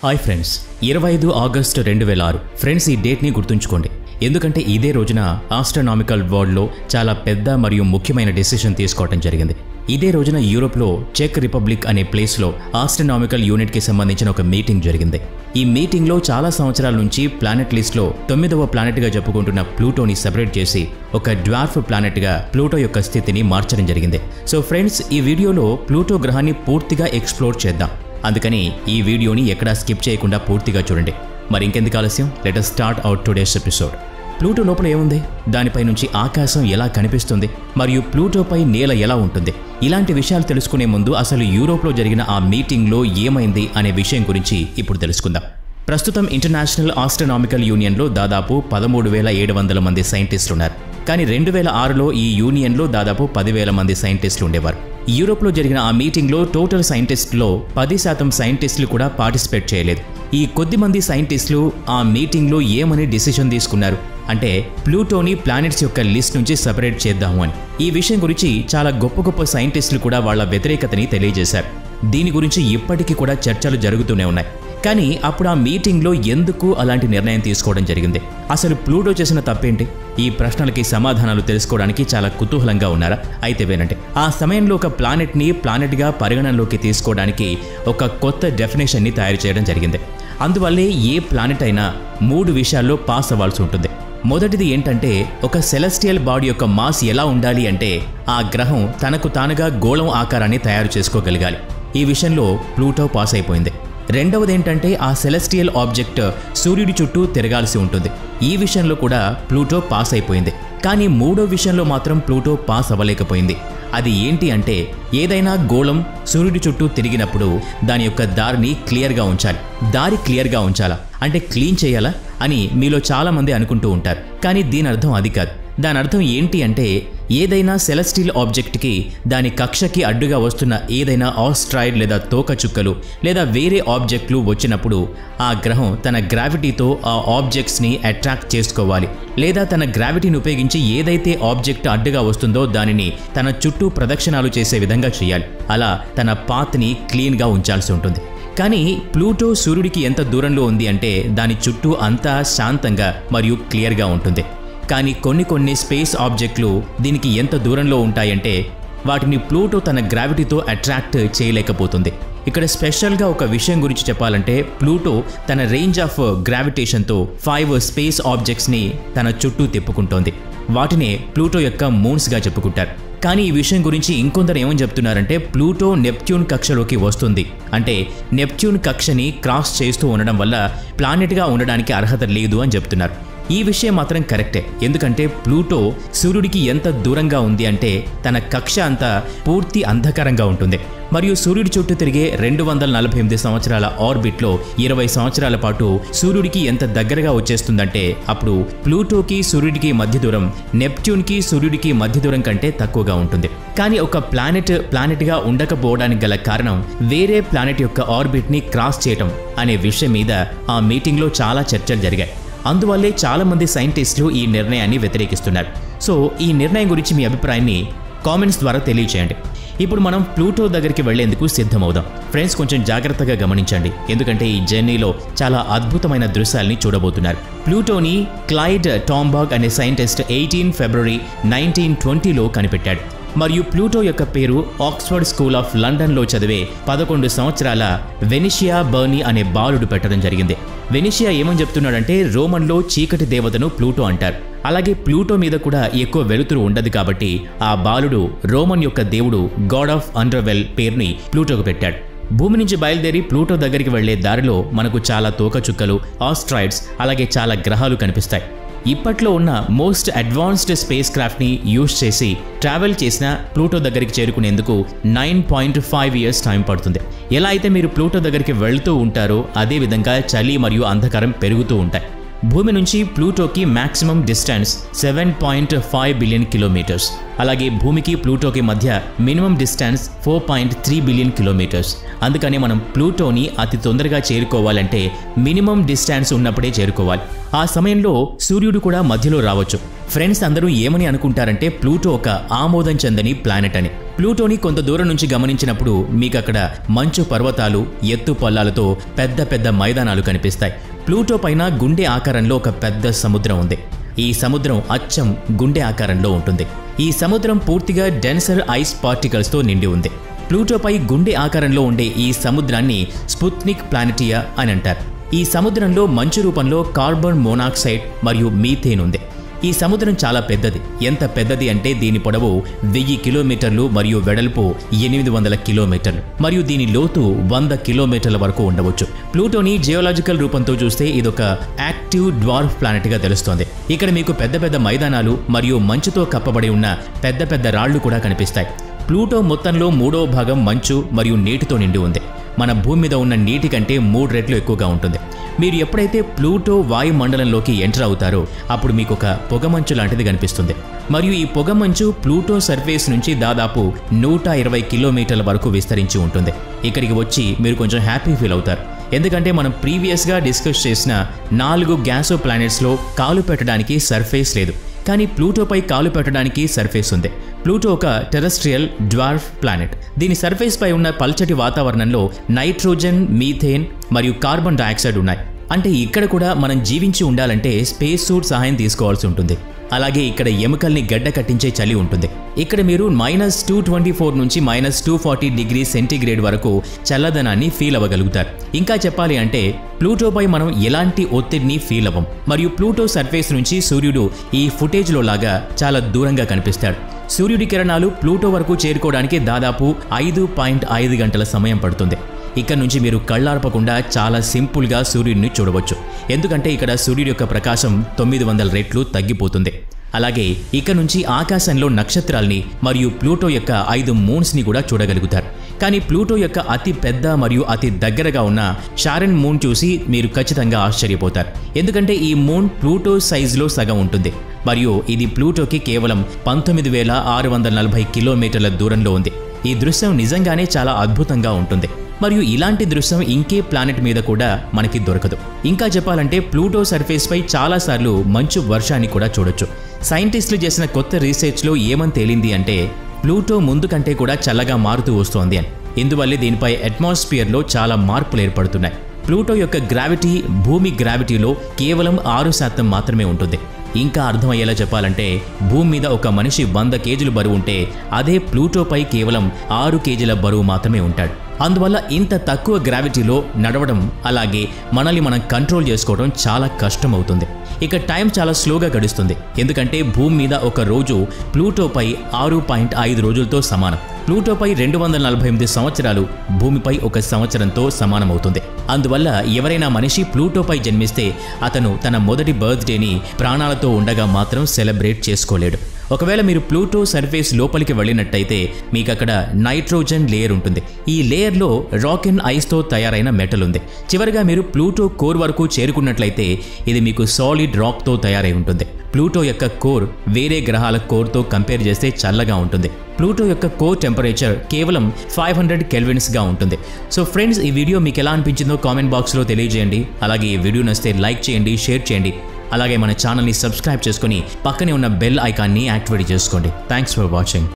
Hi friends, 25 August 2006 friends, ఈ డేట్ని గుర్తుంచుకోండి. ఎందుకంటే ఇదే రోజున ఆస్ట్రోనామికల్ వరల్డ్లో చాలా పెద్ద మరియు ముఖ్యమైన డెసిషన్ తీసుకోవడం జరిగింది. ఇదే రోజున యూరోప్లో చెక్ రిపబ్లిక్ అనే ప్లేస్లో ఆస్ట్రోనామికల్ యూనిట్కి సంబంధించిన ఒక మీటింగ్ జరిగింది. ఈ మీటింగ్లో చాలా సంవత్సరాల నుంచి ప్లానెట్ లిస్ట్లో 9వ ప్లానెట్గా చెప్పుకుంటున్న ప్లూటోని సెపరేట్ చేసి ఒక డ్వార్ఫ్ ప్లానెట్గా ప్లూటో యొక్క స్థితిని మార్చడం జరిగింది. సో ఫ్రెండ్స్, ఈ వీడియోలో ప్లూటో గ్రహాన్ని పూర్తిగా ఎక్స్ప్లోర్ చేద్దాం. అందుకని ఈ వీడియోని ఎక్కడా స్కిప్ చేయకుండా పూర్తిగా చూడండి. మరి ఇంకెందుకు ఆలస్యం, let us start our today's episode. Pluto లోపల ఏముంది, దానిపై నుంచి ఆకాశం ఎలా కనిపిస్తుంది, మరియు ప్లూటోపై నేల ఎలా ఉంటుంది, ఇలాంటి విషయాలు తెలుసుకునే ముందు అసలు యూరోప్లో జరిగిన ఆ మీటింగ్లో ఏమైంది అనే విషయం గురించి ఇప్పుడు తెలుసుకుందాం. ప్రస్తుతం ఇంటర్నేషనల్ ఆస్ట్రోనామికల్ యూనియన్లో దాదాపు 13,700 మంది సైంటిస్టులు ఉన్నారు. కానీ 2006లో ఈ యూనియన్లో దాదాపు 10,000 మంది సైంటిస్టులు ఉండేవారు. యూరోప్లో జరిగిన ఆ మీటింగ్లో టోటల్ సైంటిస్టులో 10% సైంటిస్టులు కూడా పార్టిసిపేట్ చేయలేదు. ఈ కొద్ది మంది సైంటిస్టులు ఆ మీటింగ్లో ఏమని డిసిషన్ తీసుకున్నారు అంటే ప్లూటోని ప్లానెట్స్ యొక్క లిస్ట్ నుంచి సెపరేట్ చేద్దాము అని. ఈ విషయం గురించి చాలా గొప్ప గొప్ప సైంటిస్టులు కూడా వాళ్ళ వ్యతిరేకతని తెలియజేశారు. దీని గురించి ఇప్పటికీ కూడా చర్చలు జరుగుతూనే ఉన్నాయి. కానీ అప్పుడు ఆ మీటింగ్లో ఎందుకు అలాంటి నిర్ణయం తీసుకోవడం జరిగింది, అసలు ప్లూటో చేసిన తప్పేంటి? ఈ ప్రశ్నలకి సమాధానాలు తెలుసుకోవడానికి చాలా కుతూహలంగా ఉన్నారా? అయితే వినండి. ఆ సమయంలో ఒక ప్లానెట్ని ప్లానెట్గా పరిగణనలోకి తీసుకోవడానికి ఒక కొత్త డెఫినేషన్ని తయారు చేయడం జరిగింది. అందువల్లే ఏ ప్లానెట్ అయినా 3 విషయాల్లో పాస్ అవ్వాల్సి ఉంటుంది. మొదటిది ఏంటంటే, ఒక సెలెస్టియల్ బాడీ యొక్క మాస్ ఎలా ఉండాలి అంటే ఆ గ్రహం తనకు తానుగా గోళం ఆకారాన్ని తయారు చేసుకోగలగాలి. ఈ విషయంలో ప్లూటో పాస్ అయిపోయింది. రెండవది ఏంటంటే, ఆ సెలెస్టియల్ ఆబ్జెక్ట్ సూర్యుడి చుట్టూ తిరగాల్సి ఉంటుంది. ఈ విషయంలో కూడా ప్లూటో పాస్ అయిపోయింది. కానీ మూడో విషయంలో మాత్రం ప్లూటో పాస్ అవ్వలేకపోయింది. అది ఏంటి అంటే, ఏదైనా గోళం సూర్యుడి చుట్టూ తిరిగినప్పుడు దాని యొక్క దారిని క్లియర్గా ఉంచాలి. దారి క్లియర్గా ఉంచాలా అంటే క్లీన్ చేయాలా అని మీలో చాలామంది అనుకుంటూ ఉంటారు. కానీ దీని అర్థం అది కాదు. దాని అర్థం ఏంటి అంటే, ఏదైనా సెలెస్టియల్ ఆబ్జెక్ట్కి దాని కక్షకి అడ్డుగా వస్తున్న ఏదైనా ఆస్ట్రాయిడ్ లేదా తోక చుక్కలు లేదా వేరే ఆబ్జెక్టులు వచ్చినప్పుడు ఆ గ్రహం తన గ్రావిటీతో ఆ ఆబ్జెక్ట్స్ని అట్రాక్ట్ చేసుకోవాలి, లేదా తన గ్రావిటీని ఉపయోగించి ఏదైతే ఆబ్జెక్ట్ అడ్డుగా వస్తుందో దానిని తన చుట్టూ ప్రదక్షిణాలు చేసే విధంగా చేయాలి. అలా తన పాత్ని క్లీన్గా ఉంచాల్సి ఉంటుంది. కానీ ప్లూటో సూర్యుడికి ఎంత దూరంలో ఉంది అంటే దాని చుట్టూ అంతా శాంతంగా మరియు క్లియర్గా ఉంటుంది. కానీ కొన్ని స్పేస్ ఆబ్జెక్టులు దీనికి ఎంత దూరంలో ఉంటాయంటే వాటిని ప్లూటో తన గ్రావిటీతో అట్రాక్ట్ చేయలేకపోతుంది. ఇక్కడ స్పెషల్గా ఒక విషయం గురించి చెప్పాలంటే, ప్లూటో తన రేంజ్ ఆఫ్ గ్రావిటేషన్తో 5 స్పేస్ ఆబ్జెక్ట్స్ని తన చుట్టూ తిప్పుకుంటోంది. వాటినే ప్లూటో యొక్క మూన్స్గా చెప్పుకుంటారు. కానీ ఈ విషయం గురించి ఇంకొందరు ఏమని చెప్తున్నారంటే, ప్లూటో నెప్ట్యూన్ కక్షలోకి వస్తుంది అంటే నెప్ట్యూన్ కక్షని క్రాస్ చేస్తూ ఉండడం వల్ల ప్లానెట్గా ఉండడానికి అర్హత లేదు అని చెప్తున్నారు. ఈ విషయం మాత్రం కరెక్టే. ఎందుకంటే ప్లూటో సూర్యుడికి ఎంత దూరంగా ఉంది అంటే తన కక్ష అంతా పూర్తి అంధకారంగా ఉంటుంది. మరియు సూర్యుడి చుట్టూ తిరిగే 248 సంవత్సరాల ఆర్బిట్లో 20 సంవత్సరాల పాటు సూర్యుడికి ఎంత దగ్గరగా వచ్చేస్తుందంటే అప్పుడు ప్లూటోకి సూర్యుడికి మధ్య దూరం నెప్ట్యూన్కి సూర్యుడికి మధ్య దూరం కంటే తక్కువగా ఉంటుంది. కానీ ఒక ప్లానెట్గా ఉండకపోవడానికి గల కారణం వేరే ప్లానెట్ యొక్క ఆర్బిట్ని క్రాస్ చేయటం అనే విషయం మీద ఆ మీటింగ్లో చాలా చర్చలు జరిగాయి. అందువల్లే చాలామంది సైంటిస్టులు ఈ నిర్ణయాన్ని వ్యతిరేకిస్తున్నారు. సో ఈ నిర్ణయం గురించి మీ అభిప్రాయాన్ని కామెంట్స్ ద్వారా తెలియచేయండి. ఇప్పుడు మనం ప్లూటో దగ్గరికి వెళ్లేందుకు సిద్ధమవుదాం. ఫ్రెండ్స్, కొంచెం జాగ్రత్తగా గమనించండి, ఎందుకంటే ఈ జర్నీలో చాలా అద్భుతమైన దృశ్యాల్ని చూడబోతున్నారు. ప్లూటోని క్లైడ్ టాంబాగ్ అనే సైంటిస్ట్ 18 ఫిబ్రవరి 1920లో కనిపెట్టాడు. మరియు ప్లూటో యొక్క పేరు ఆక్స్ఫర్డ్ స్కూల్ ఆఫ్ లండన్లో చదివే 11 సంవత్సరాల వెనిషియా బర్నీ అనే బాలుడు పెట్టడం జరిగింది. వెనిషియా ఏమని చెప్తున్నాడంటే, రోమన్లో చీకటి దేవతను ప్లూటో అంటారు. అలాగే ప్లూటో మీద కూడా ఎక్కువ వెలుతురు ఉండదు కాబట్టి ఆ బాలుడు రోమన్ యొక్క దేవుడు గాడ్ ఆఫ్ అండర్వెల్ పేరుని ప్లూటోకు పెట్టాడు. భూమి నుంచి బయలుదేరి ప్లూటో దగ్గరికి వెళ్లే దారిలో మనకు చాలా తోకచుక్కలు, ఆస్ట్రాయిడ్స్, అలాగే చాలా గ్రహాలు కనిపిస్తాయి. ఇప్పట్లో ఉన్న మోస్ట్ అడ్వాన్స్డ్ స్పేస్ క్రాఫ్ట్ని యూజ్ చేసి ట్రావెల్ చేసిన ప్లూటో దగ్గరికి చేరుకునేందుకు 9.5 ఇయర్స్ టైం పడుతుంది. ఎలా అయితే మీరు ప్లూటో దగ్గరికి వెళ్తూ ఉంటారో అదే విధంగా చలి మరియు అంధకారం పెరుగుతూ ఉంటాయి. భూమి నుంచి ప్లూటోకి మాక్సిమం డిస్టెన్స్ 7.5 బిలియన్ కిలోమీటర్స్. అలాగే భూమికి ప్లూటోకి మధ్య మినిమం డిస్టెన్స్ 4.3 బిలియన్ కిలోమీటర్స్. అందుకని మనం ప్లూటోని అతి తొందరగా చేరుకోవాలంటే మినిమం డిస్టెన్స్ ఉన్నప్పుడే చేరుకోవాలి. ఆ సమయంలో సూర్యుడు కూడా మధ్యలో రావచ్చు. ఫ్రెండ్స్ అందరూ ఏమని అనుకుంటారంటే ప్లూటో ఒక ఆమోదం చెందని ప్లానెట్ అని. ప్లూటోని కొంత దూరం నుంచి గమనించినప్పుడు మీకు అక్కడ మంచు పర్వతాలు, ఎత్తు పల్లాలతో పెద్ద పెద్ద మైదానాలు కనిపిస్తాయి. ప్లూటో పైన గుండె ఆకారంలో ఒక పెద్ద సముద్రం ఉంది. ఈ సముద్రం అచ్చం గుండె ఆకారంలో ఉంటుంది. ఈ సముద్రం పూర్తిగా డెన్సర్ ఐస్ పార్టికల్స్తో నిండి ఉంది. ప్లూటోపై గుండె ఆకారంలో ఉండే ఈ సముద్రాన్ని స్పుత్నిక్ ప్లానెటియా అని అంటారు. ఈ సముద్రంలో మంచు రూపంలో కార్బన్ మోనాక్సైడ్ మరియు మీథేన్ ఉంది. ఈ సముద్రం చాలా పెద్దది. ఎంత పెద్దది అంటే దీని పొడవు 1000 కిలోమీటర్లు మరియు వెడల్పు 800 కిలోమీటర్లు మరియు దీని లోతు 100 కిలోమీటర్ల వరకు ఉండవచ్చు. ప్లూటోని జియోలాజికల్ రూపంతో చూస్తే ఇదొక యాక్టివ్ డ్వార్ఫ్ ప్లానెట్గా తెలుస్తోంది. ఇక్కడ మీకు పెద్ద పెద్ద మైదానాలు మరియు మంచుతో కప్పబడి ఉన్న పెద్ద పెద్ద రాళ్లు కూడా కనిపిస్తాయి. ప్లూటో మొత్తంలో 3వ భాగం మంచు మరియు నీటితో నిండి ఉంది. మన భూమి మీద ఉన్న నీటి కంటే 3 రెట్లు ఎక్కువగా ఉంటుంది. మీరు ఎప్పుడైతే ప్లూటో వాయుమండలంలోకి ఎంటర్ అవుతారో అప్పుడు మీకు ఒక పొగమంచు లాంటిది కనిపిస్తుంది. మరియు ఈ పొగమంచు ప్లూటో సర్ఫేస్ నుంచి దాదాపు 120 కిలోమీటర్ల వరకు విస్తరించి ఉంటుంది. ఇక్కడికి వచ్చి మీరు కొంచెం హ్యాపీ ఫీల్ అవుతారు. ఎందుకంటే మనం ప్రీవియస్గా డిస్కస్ చేసిన 4 గ్యాసో ప్లానెట్స్లో కాలు పెట్టడానికి సర్ఫేస్ లేదు. కానీ ప్లూటోపై కాలు పెట్టడానికి సర్ఫేస్ ఉంది. ప్లూటో ఒక టెరెస్ట్రియల్ డ్వార్ఫ్ ప్లానెట్. దీని సర్ఫేస్ పై ఉన్న పల్చటి వాతావరణంలో నైట్రోజన్, మీథేన్ మరియు కార్బన్ డయాక్సైడ్ ఉన్నాయి. అంటే ఇక్కడ కూడా మనం జీవించి ఉండాలంటే స్పేస్ సూట్ సహాయం తీసుకోవాల్సి ఉంటుంది. అలాగే ఇక్కడ ఎముకల్ని గడ్డ కట్టించే చలి ఉంటుంది. ఇక్కడ మీరు -224 నుంచి -240 డిగ్రీ సెంటీగ్రేడ్ వరకు చల్లదనాన్ని ఫీల్ అవ్వగలుగుతారు. ఇంకా చెప్పాలి అంటే ప్లూటోపై మనం ఎలాంటి ఒత్తిడిని ఫీల్ అవ్వం. మరియు ప్లూటో సర్ఫేస్ నుంచి సూర్యుడు ఈ ఫుటేజ్లో లాగా చాలా దూరంగా కనిపిస్తాడు. సూర్యుడి కిరణాలు ప్లూటో వరకు చేరుకోవడానికి దాదాపు 5.5 గంటల సమయం పడుతుంది. ఇక్కడ నుంచి మీరు కళ్ళార్పకుండా చాలా సింపుల్గా సూర్యుడిని చూడవచ్చు. ఎందుకంటే ఇక్కడ సూర్యుడి యొక్క ప్రకాశం 900 రెట్లు తగ్గిపోతుంది. అలాగే ఇక్కడ నుంచి ఆకాశంలో నక్షత్రాల్ని మరియు ప్లూటో యొక్క 5 మూన్స్ని కూడా చూడగలుగుతారు. కానీ ప్లూటో యొక్క అతి పెద్ద మరియు అతి దగ్గరగా ఉన్న షారన్ మూన్ చూసి మీరు ఖచ్చితంగా ఆశ్చర్యపోతారు. ఎందుకంటే ఈ మూన్ ప్లూటో సైజులో సగం ఉంటుంది మరియు ఇది ప్లూటోకి కేవలం 19,640 కిలోమీటర్ల దూరంలో ఉంది. ఈ దృశ్యం నిజంగానే చాలా అద్భుతంగా ఉంటుంది. మరియు ఇలాంటి దృశ్యం ఇంకే ప్లానెట్ మీద కూడా మనకి దొరకదు. ఇంకా చెప్పాలంటే ప్లూటో సర్ఫేస్ పై చాలాసార్లు మంచు వర్షాన్ని కూడా చూడొచ్చు. సైంటిస్టులు చేసిన కొత్త రీసెర్చ్లో ఏమని తేలింది అంటే ప్లూటో ముందు కంటే కూడా చల్లగా మారుతూ వస్తోంది అని. ఇందువల్లే దీనిపై అట్మాస్ఫియర్లో చాలా మార్పులు ఏర్పడుతున్నాయి. ప్లూటో యొక్క గ్రావిటీ భూమి గ్రావిటీలో కేవలం 6% మాత్రమే ఉంటుంది. ఇంకా అర్థమయ్యేలా చెప్పాలంటే భూమి మీద ఒక మనిషి 100 కేజీలు బరువు ఉంటే అదే ప్లూటోపై కేవలం 6 కేజీల బరువు మాత్రమే ఉంటాడు. అందువల్ల ఇంత తక్కువ గ్రావిటీలో నడవడం అలాగే మనల్ని మనం కంట్రోల్ చేసుకోవడం చాలా కష్టం అవుతుంది. ఇక టైం చాలా స్లోగా గడుస్తుంది. ఎందుకంటే భూమి మీద ఒక రోజు ప్లూటోపై 6.5 రోజులతో సమానం. ప్లూటోపై 248 సంవత్సరాలు భూమిపై 1 సంవత్సరంతో సమానమవుతుంది. అందువల్ల ఎవరైనా మనిషి ప్లూటోపై జన్మిస్తే అతను తన మొదటి బర్త్డేని ప్రాణాలతో ఉండగా మాత్రం సెలబ్రేట్ చేసుకోలేడు. ఒకవేళ మీరు ప్లూటో సర్ఫేస్ లోపలికి వెళ్ళినట్టయితే మీకు అక్కడ నైట్రోజన్ లేయర్ ఉంటుంది. ఈ లేయర్లో రాక్ అండ్ ఐస్తో తయారైన మెటల్ ఉంది. చివరిగా మీరు ప్లూటో కోర్ వరకు చేరుకున్నట్లయితే ఇది మీకు సాలిడ్ రాక్తో తయారై ఉంటుంది. ప్లూటో యొక్క కోర్ వేరే గ్రహాల కోర్తో కంపేర్ చేస్తే చల్లగా ఉంటుంది. ప్లూటో యొక్క కోర్ టెంపరేచర్ కేవలం 500 కెల్విన్స్గా ఉంటుంది. సో ఫ్రెండ్స్, ఈ వీడియో మీకు ఎలా అనిపించిందో కామెంట్ బాక్స్లో తెలియజేయండి. అలాగే ఈ వీడియో నచ్చితే లైక్ చేయండి, షేర్ చేయండి. అలాగే మన ఛానల్ని సబ్స్క్రైబ్ చేసుకొని పక్కనే ఉన్న బెల్ ఐకాన్ని యాక్టివేట్ చేసుకోండి. Thanks for watching.